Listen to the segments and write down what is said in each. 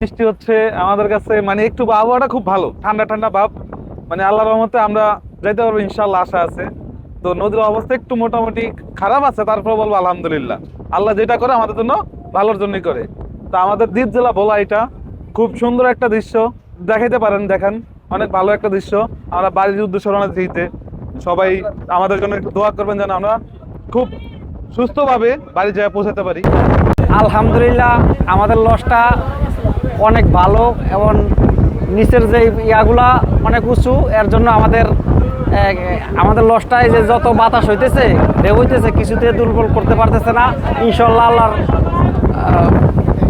বৃষ্টি হচ্ছে আমাদের কাছে, মানে একটু আবহাওয়াটা খুব ভালো, ঠান্ডা ঠান্ডা ভাব। মানে আল্লাহর রহমতে আমরা যাইতে পারবো ইনশাল্লাহ, আশা আছে। তো নদীর অবস্থা একটু মোটামুটি খারাপ আছে, তারপর বলবো আলহামদুলিল্লাহ। আল্লাহ যেটা করে আমাদের জন্য ভালোর জন্যই করে। তো আমাদের দ্বীপ জেলা ভোলা, এটা খুব সুন্দর একটা দৃশ্য, দেখাইতে পারেন, দেখেন অনেক ভালো একটা দৃশ্য। আমরা বাড়ির উদ্দেশ্যে রওনা দিতে, সবাই আমাদের জন্য একটু দোয়া করবেন যেন আমরা খুব সুস্থভাবে বাড়ি যেয়ে পৌঁছাতে পারি। আলহামদুলিল্লাহ, আমাদের লসটা অনেক ভালো এবং নিচের যে ইয়াগুলা অনেক উঁচু, এর জন্য আমাদের লসটায় যে যত বাতাস হইতেছে, ঢেউ হইতেছে, কিছুতে দুর্বল করতে পারতেছে না। ইনশাল্লাহ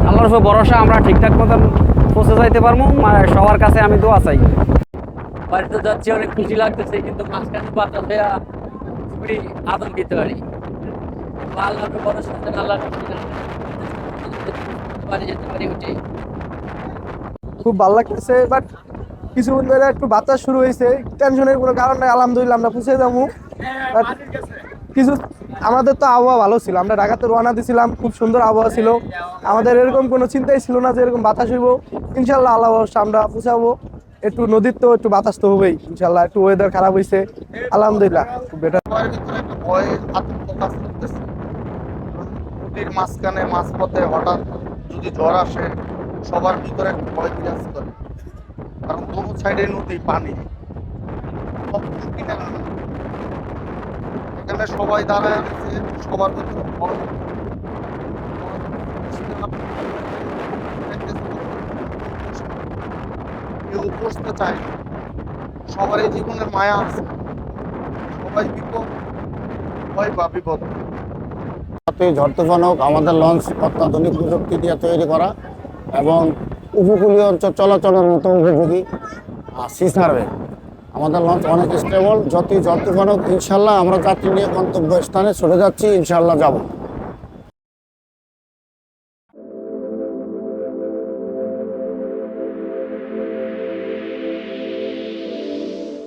আল্লাহর উপর ভরসা, আমরা ঠিকঠাক মতন পৌঁছে যাইতে পারবো। সবার কাছে আমি দোয়া চাই। বাড়িতে যাচ্ছি, অনেক খুশি লাগতেছে, কিন্তু মাঝখানে বাতাস হয়ে খুবই আতঙ্কিত আর কি। আল্লাহর উপর ভরসা আছে, আল্লাহ বাড়ি যেতে পারি উঠে। খুব ভালো লাগতেছে, বাট কিছুক্ষণ ধরে একটু বাতাস শুরু হয়েছে, টেনশনের কোনো কারণ নাই। আলহামদুলিল্লাহ আমরা পৌঁছে যাবো। কিছু আমাদের তো আবহাওয়া ভালো ছিল, আমরা ঢাকাতে রওনা দিয়েছিলাম, খুব সুন্দর আবহাওয়া ছিল। আমাদের এরকম কোনো চিন্তাই ছিল না যে এরকম বাতাস হইব। ইনশাল্লাহ আল্লাহ ভরসা আমরা পৌঁছাবো। একটু নদীর তো একটু বাতাস তো হবেই ইনশাল্লাহ। একটু ওয়েদার খারাপ হয়েছে, আলহামদুলিল্লাহ খুব বেটার। নদীর মাঝখানে মাঝপথে হঠাৎ যদি ঝড় আসে, সবার ভিতরে একটা ভয় বিরাজ করে, কারণ দোনো সাইডে নদী, পানি। এখানে সবাই দাঁড়ায় গেছে, সবার ভিতরে ভয়। কেউ বসতে চায় না, সবারই জীবনের মায়া আছে, সবাই বিপদ, ভয় বা বিপদ। ঝড় তুফান হোক, আমাদের লঞ্চ অত্যাধুনিক প্রযুক্তি দিয়ে তৈরি করা এবং উপকূলীয় অঞ্চল চলাচলের মতো উপযোগী। সি সার্ভে আমাদের লঞ্চ অনেক স্টেবল। যতই ঝড় তুফান হোক, ইনশাল্লাহ আমরা যাত্রী নিয়ে গন্তব্য স্থানে চলে যাচ্ছি, ইনশাল্লাহ যাব।